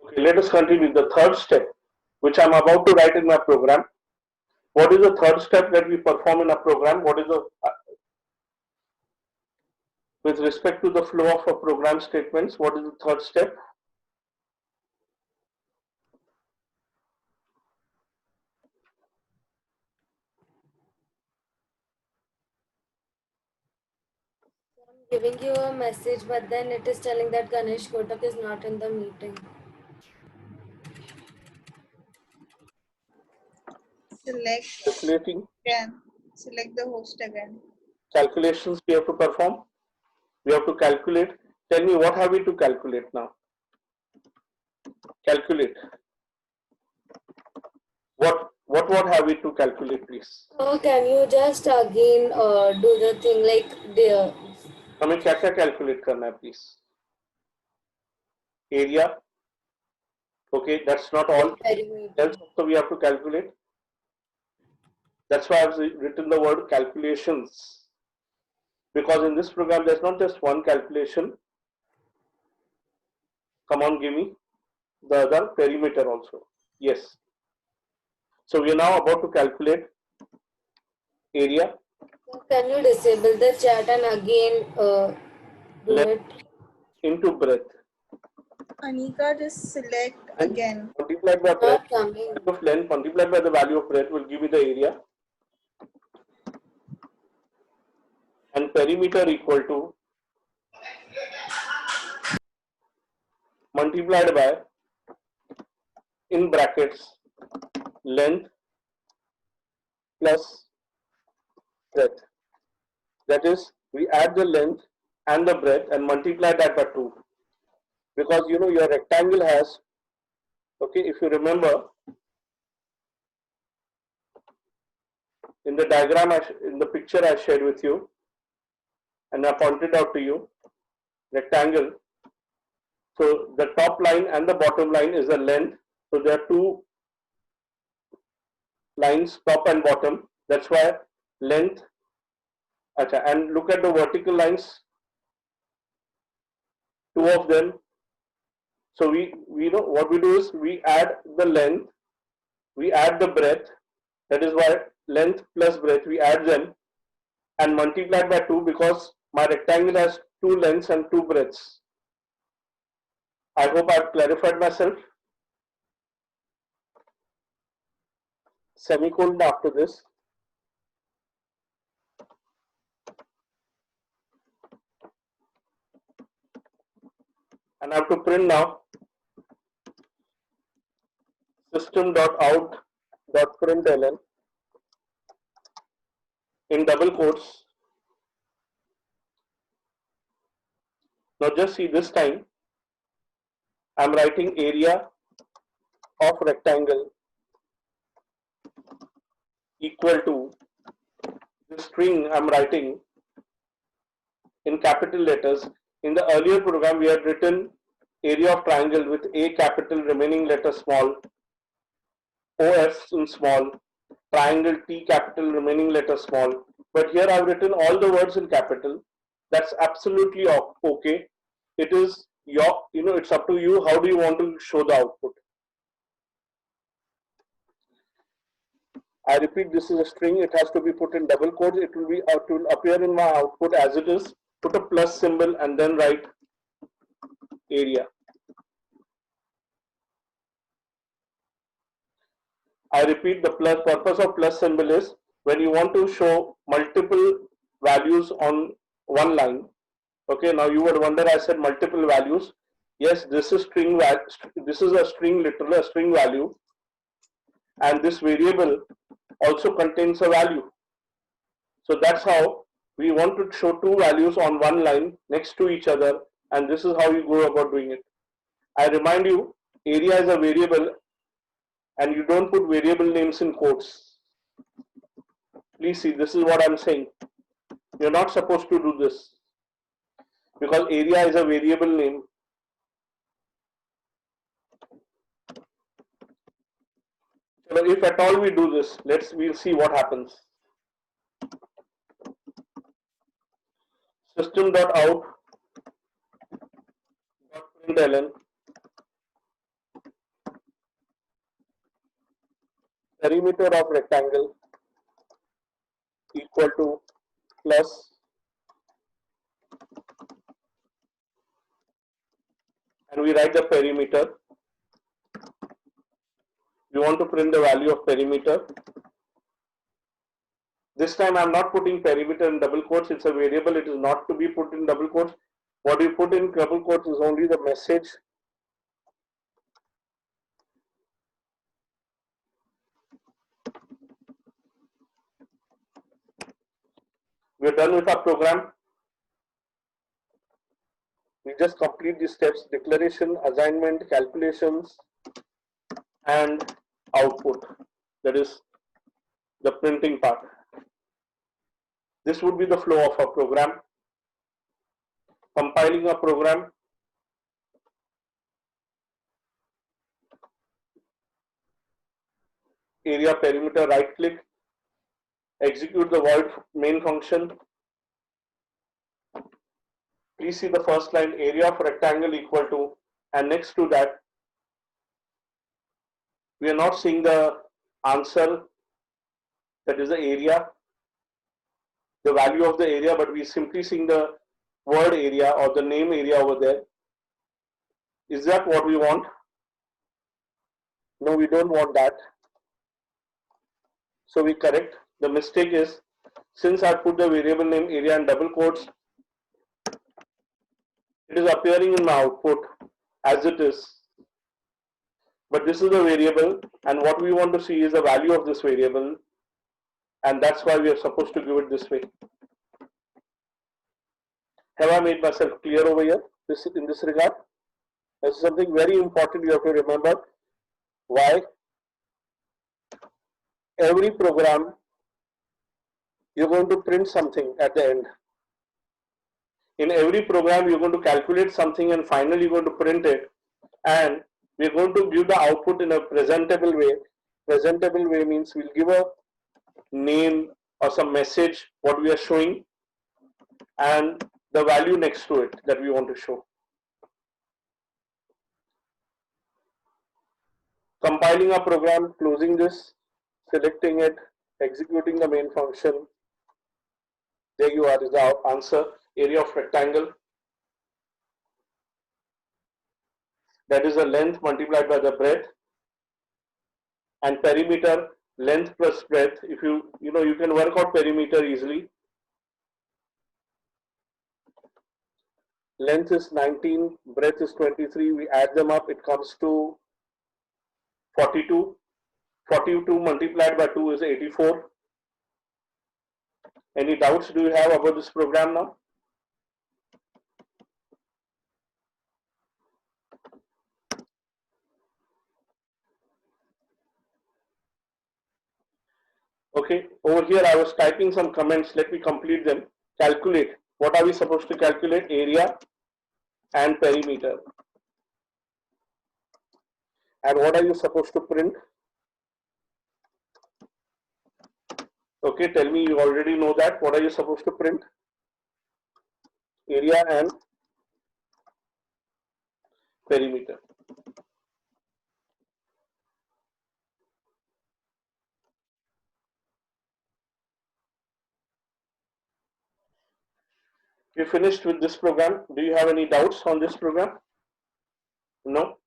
Okay, let us continue. The third step, which I'm about to write in my program. What is the third step that we perform in a program? What is the with respect to the flow of a program statements? What is the third step? Giving you a message, but then it is telling that Ganesh Kotak is not in the meeting. Select Calculating again. Select the host again. calculations we have to perform. We have to calculate. Tell me what have we to calculate now? Calculate. What have we to calculate, please? Can you just again do the thing like the हमें क्या क्या calculate करना है, please? Area. Okay, that's not all. perimeter? Else also we have to calculate. That's why I've written the word calculations. Because in this program, there's not just one calculation. Come on, give me the other perimeter also. Yes. So we are now about to calculate area. So can you disable the chat and again do Length it? into breadth. Anika, just select And again. multiplied by breadth. Not coming. Value of length multiplied by the value of breadth will give me the area. And perimeter equal to multiplied by in brackets length plus breadth. That is, we add the length and the breadth and multiply that by 2. Because you know your rectangle has, okay, if you remember in the diagram, in the picture I shared with you and I pointed out to you, rectangle. So the top line and the bottom line is the length. So there are two lines, top and bottom. That's why length. And look at the vertical lines, two of them. So we know what we do is we add the length, we add the breadth. That is why length plus breadth we add them and multiplied by 2 because my rectangle has two lengths and two breadths. I hope I've clarified myself. Semicolon after this. And I have to print now system.out.println in double quotes. Now just see this time I'm writing area of rectangle equal to the string I'm writing in capital letters. In the earlier program we had written area of triangle with A capital, remaining letter small, OF in small, triangle T capital, remaining letter small. But here I've written all the words in capital. That's absolutely okay. It is it's up to you. How do you want to show the output? I repeat, this is a string. It has to be put in double quotes. It will appear in my output as it is. Put a plus symbol and then write area. I repeat, the purpose of plus symbol is when you want to show multiple values on one line. Okay, now you would wonder, I said multiple values. Yes, this is string. This is a string, literally a string value, and this variable also contains a value. So that's how we want to show two values on one line next to each other, and this is how you go about doing it. I remind you, area is a variable, and you don't put variable names in quotes. Please see, this is what I'm saying. You're not supposed to do this because area is a variable name. So if at all we do this, we'll see what happens. System.out.println perimeter of rectangle equal to plus, and we write the perimeter. We want to print the value of perimeter. This time I'm not putting perimeter in double quotes. It's a variable. It is not to be put in double quotes. What we put in double quotes is only the message. We're done with our program. We just complete these steps: declaration, assignment, calculations, and output. That is the printing part. This would be the flow of our program. Compiling a program, area perimeter, right click, execute the void main function. Please see the first line, area of rectangle equal to, and next to that we are not seeing the answer, that is the area, the value of the area, but we are simply seeing the word area or the name area over there. Is that what we want? No, we don't want that. So we correct. The mistake is, since I put the variable name area in double quotes, it is appearing in my output as it is. But this is a variable, and what we want to see is the value of this variable, and that's why we are supposed to give it this way. Have I made myself clear over here? In this regard? This is something very important you have to remember. Why? Every program, you're going to print something at the end. In every program, you're going to calculate something and finally you're going to print it. And we're going to give the output in a presentable way. Presentable way means we'll give a name or some message, what we are showing, and the value next to it that we want to show. Compiling a program, closing this, selecting it, executing the main function. There you are, is the answer. Area of rectangle, that is the length multiplied by the breadth, and perimeter, length plus breadth. If you can work out perimeter easily. Length is 19, breadth is 23. We add them up, it comes to 42. 42 multiplied by 2 is 84. Any doubts do you have about this program now? Okay, over here I was typing some comments. Let me complete them. Calculate. What are we supposed to calculate? Area and perimeter. And what are you supposed to print? Okay, tell me, you already know that. What are you supposed to print? Area and perimeter. We finished with this program. Do you have any doubts on this program? No?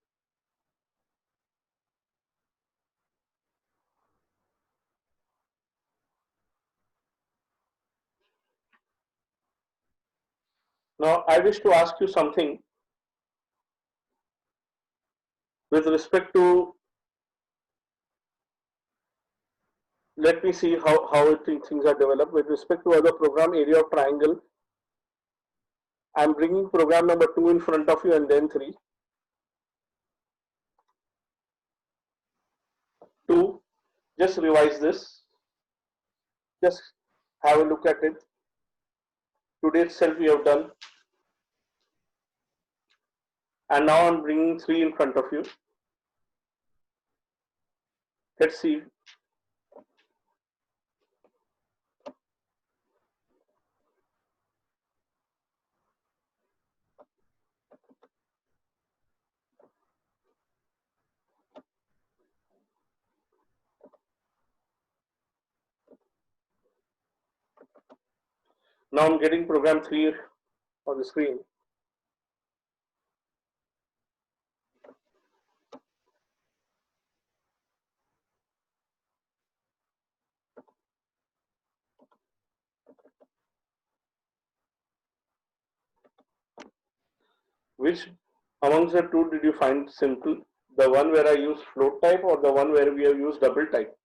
Now I wish to ask you something with respect to, let me see how things are developed. With respect to other program, area of triangle, I'm bringing program number 2 in front of you and then 3. 2, just revise this. Just have a look at it. Today itself we have done. And now I'm bringing 3 in front of you. Let's see. Now I'm getting program 3 on the screen. Which amongst the two did you find simple? The one where I use float type or the one where we have used double type?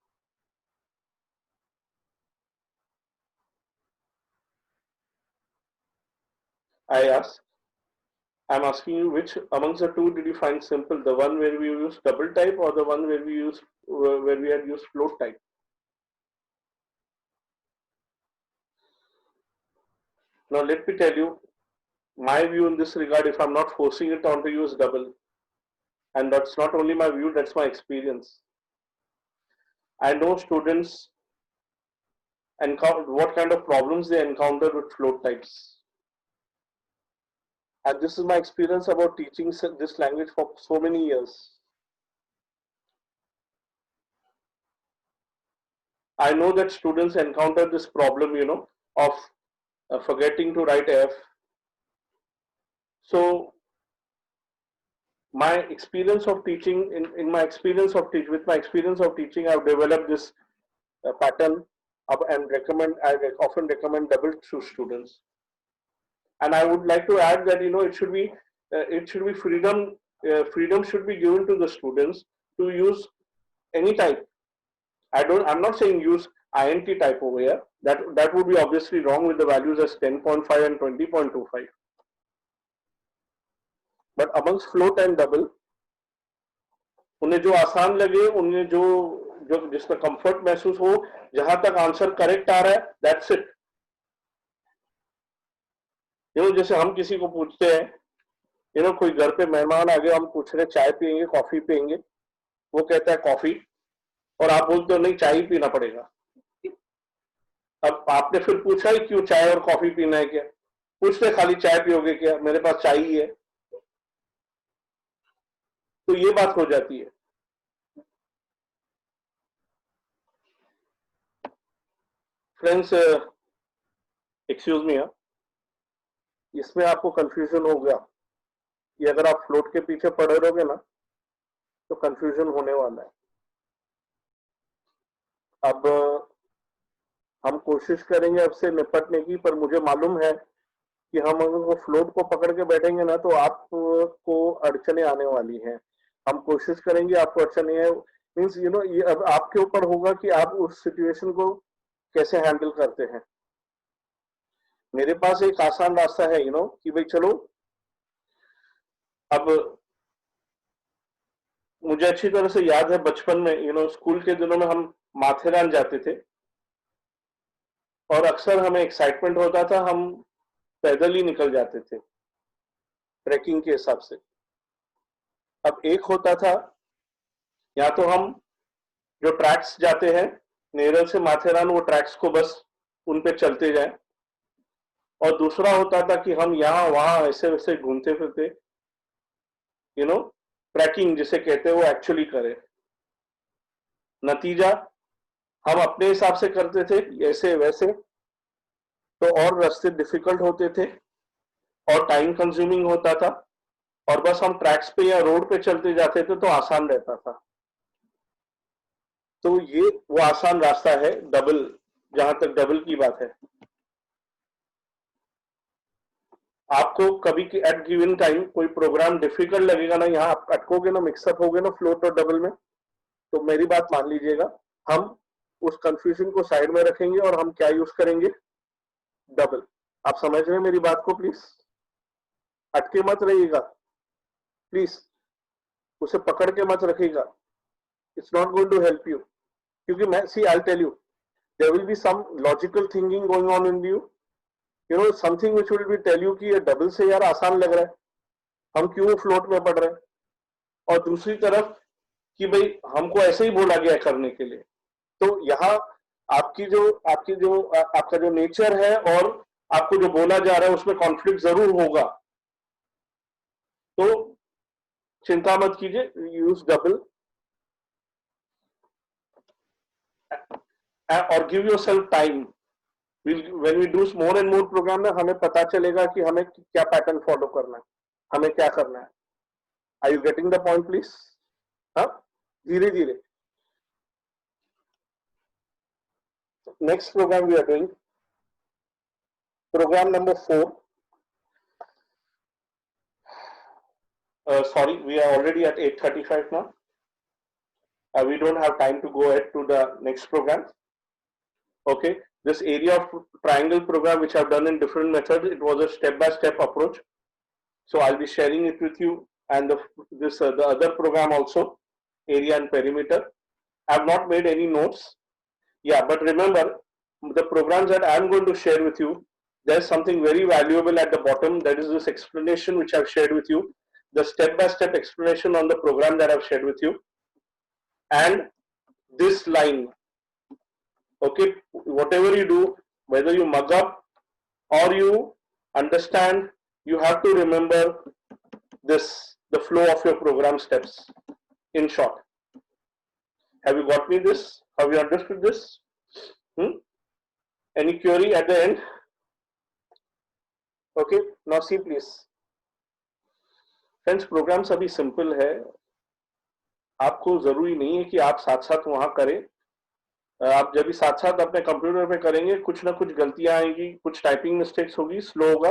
I'm asking you which amongst the two did you find simple? The one where we use double type or the one where we had used float type? Now let me tell you my view in this regard if I'm not forcing it on to use double. And that's not only my view, that's my experience. I know students and what kind of problems they encounter with float types. And this is my experience about teaching this language for so many years. I know that students encounter this problem, of forgetting to write F. So my experience of teaching, with my experience of teaching, I've developed this pattern and I often recommend double to students. And I would like to add that it should be freedom. Freedom should be given to the students to use any type. I'm not saying use INT type over here. That would be obviously wrong with the values as 10.5 and 20.25. But amongst float and double, उन्हें जो आसान लगे, उन्हें जो जिसमें comfort महसूस हो, जहां तक आंसर करेक्ट आ रहा है, दैट्स इट. जैसे हम किसी को पूछते हैं, कोई घर पे मेहमान आ गए, हम पूछ रहे चाय पियेंगे कॉफी पियेंगे, वो कहता है कॉफी, और आप बोलते हो नहीं चाय ही पीना पड़ेगा. अब आपने फिर पूछा ही क्यों चाय और कॉफी पीना है क्या? पूछते खाली चाय पियोगे क्या? मेरे पास चाय ही है. तो ये बात हो जाती है. फ्रेंड्स, एक्सक्यूज मी, इसमें आपको कंफ्यूजन हो गया कि अगर आप फ्लोट के पीछे पड़े रहोगे ना तो कंफ्यूजन होने वाला है. अब हम कोशिश करेंगे अब से निपटने की, पर मुझे मालूम है कि हम अगर वो फ्लोट को पकड़ के बैठेंगे ना तो आपको अड़चने आने वाली हैं. हम कोशिश करेंगे, आपको अड़चने मीन्स ये अब आपके ऊपर होगा कि आप उस सिचुएशन को कैसे हैंडल करते हैं. मेरे पास एक आसान रास्ता है कि भाई चलो, अब मुझे अच्छी तरह से याद है बचपन में स्कूल के दिनों में हम माथेरान जाते थे और अक्सर हमें एक्साइटमेंट होता था, हम पैदल ही निकल जाते थे ट्रैकिंग के हिसाब से. अब एक होता था या तो हम जो ट्रैक्स जाते हैं नेरल से माथेरान, वो ट्रैक्स को बस उन पे चलते जाएं, और दूसरा होता था कि हम यहाँ वहां ऐसे वैसे घूमते फिरते ट्रैकिंग जिसे कहते हैं वो एक्चुअली करें. नतीजा हम अपने हिसाब से करते थे ऐसे वैसे, तो और रास्ते डिफिकल्ट होते थे और टाइम कंज्यूमिंग होता था, और बस हम ट्रैक्स पे या रोड पे चलते जाते थे तो आसान रहता था. तो ये वो आसान रास्ता है डबल, जहां तक डबल की बात है. आपको कभी एट गिवन टाइम कोई प्रोग्राम डिफिकल्ट लगेगा ना, यहाँ आप अटकोगे ना, मिक्सअप हो गए ना फ्लोट और डबल में, तो मेरी बात मान लीजिएगा, हम उस कंफ्यूजन को साइड में रखेंगे और हम क्या यूज करेंगे, डबल. आप समझ रहे हैं मेरी बात को? प्लीज अटके मत रहिएगा, प्लीज उसे पकड़ के मत रखिएगा. It's not going to help you, क्योंकि मैं I tell you there will be some logical thinking going on in you, something which will be tell you कि ये डबल से यार आसान लग रहा है, हम क्यों फ्लोट में पड़ रहे हैं. और दूसरी तरफ कि भाई हमको ऐसे ही बोला गया करने के लिए. तो यहाँ आपका जो नेचर है और आपको जो बोला जा रहा है उसमें कॉन्फ्लिक्ट जरूर होगा. तो चिंता मत कीजिए, यूज डबल और give yourself time. when we do more and more program ना हमें पता चलेगा कि हमें क्या पैटर्न फॉलो करना है, हमें क्या करना है. Are you getting the point, please? हाँ, धीरे धीरे. Next program we are doing program number 4. Sorry, we are already at 8:35 now. We don't have time to go ahead to the next program. Okay, this area of triangle program which I've done in different methods, it was a step-by-step approach. So I'll be sharing it with you, and the other program also, area and perimeter. I've not made any notes. Yeah, but remember the programs that I'm going to share with you, there's something very valuable at the bottom. That is this explanation which I've shared with you, the step-by-step explanation on the program that I've shared with you, and this line. Okay, whatever you do, whether you mug up or you understand, you have to remember this, the flow of your program steps. In short, have you got me this? Have you understood this? Any query at the end? Okay, now see please. Friends, program अभी simple है. आपको जरूरी नहीं है कि आप साथ साथ वहां करें. आप जब भी साथ साथ अपने कंप्यूटर पे करेंगे, कुछ ना कुछ गलतियां आएंगी, कुछ टाइपिंग मिस्टेक्स होगी, स्लो होगा.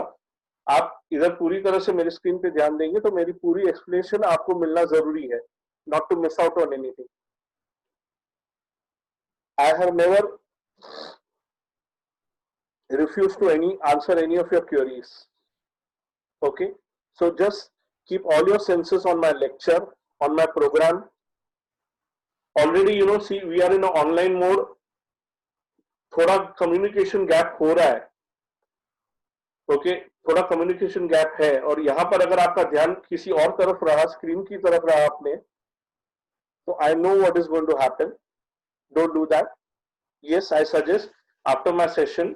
आप इधर पूरी तरह से मेरी स्क्रीन पे ध्यान देंगे तो मेरी पूरी एक्सप्लेनेशन आपको मिलना जरूरी है, not to miss out on anything. I have never refused to answer any of your queries. Okay, so just keep all your senses on my lecture, on my program. Already, see, we are in an online mode. थोड़ा communication gap हो रहा है. Okay, थोड़ा communication gap है, और यहाँ पर अगर आपका ध्यान किसी और तरफ रहा, स्क्रीन की तरफ रहा आपने, तो I know what is going to happen. Don't do that. Yes, I suggest after my session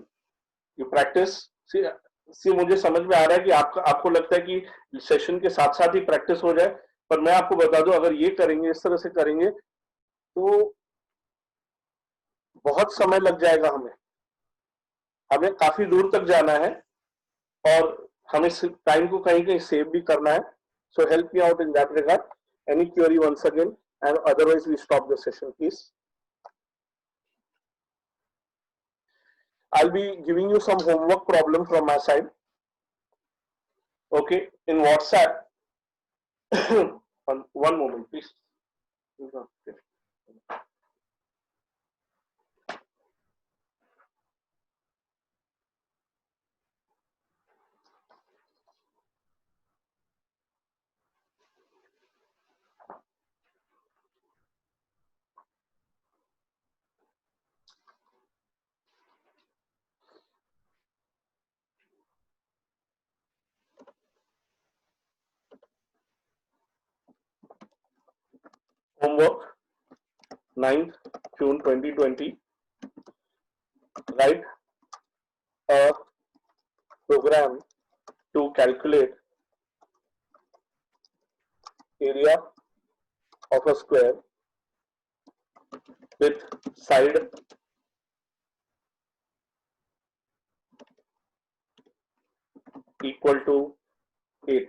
you practice. See, मुझे समझ में आ रहा है कि आपको लगता है कि सेशन के साथ साथ ही प्रैक्टिस हो जाए, पर मैं आपको बता दूं, अगर ये करेंगे, इस तरह से करेंगे, तो बहुत समय लग जाएगा. हमें काफी दूर तक जाना है और हमें टाइम को कहीं कहीं सेव भी करना है. So help me out in that regard. Any query once again, and otherwise we stop the session please. I'll be giving you some homework problem from my side. Okay, in WhatsApp. one moment, please. Homework, 9th June 2020. Write a program to calculate area of a square with side equal to 8.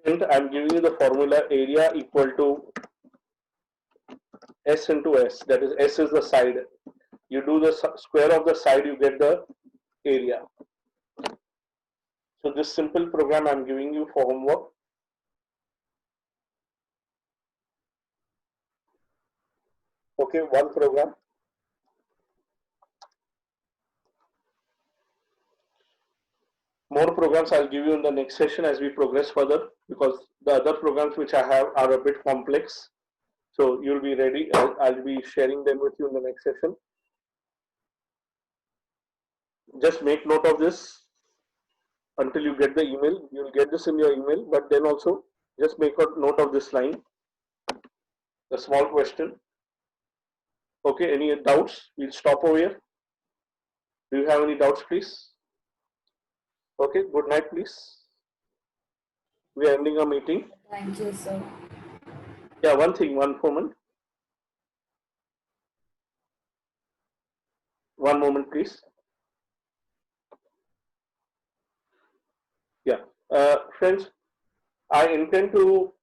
And I'm giving you the formula, area equal to S into S. That is, S is the side. You do the square of the side, you get the area. So this simple program I'm giving you for homework. Okay, one program. More programs I'll give you in the next session as we progress further, because the other programs which I have are a bit complex. So you'll be ready. I'll be sharing them with you in the next session. Just make note of this until you get the email. You'll get this in your email, but then also just make a note of this line, the small question. Okay, any doubts? We'll stop over here. Do you have any doubts, please? Okay, good night, please. We are ending our meeting. Thank you, sir. Yeah, one moment. One moment, please. Yeah, friends, I intend to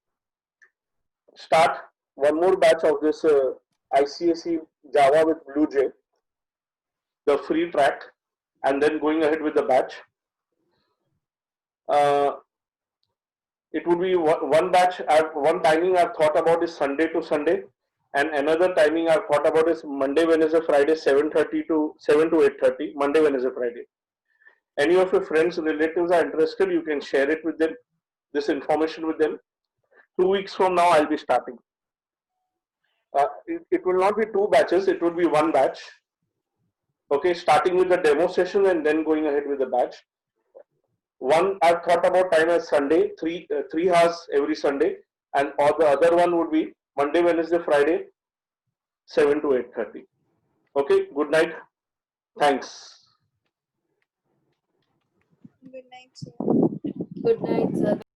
start one more batch of this ICSE Java with BlueJ, the free track, and then going ahead with the batch. It would be one batch. One timing I've thought about is Sunday to Sunday, and another timing I've thought about is Monday, Wednesday, Friday, 7:30 to 8:30. Monday, Wednesday, Friday. Any of your friends, relatives are interested, you can share it with them. This information with them. 2 weeks from now, I'll be starting. It will not be two batches. It will be one batch. Okay, starting with the demo session and then going ahead with the batch. One I've thought about time as Sunday, 3 hours every Sunday, and or the other one would be Monday, Wednesday, Friday, 7 to 8:30. Okay, good night. Thanks. Good night, sir. Good night, sir.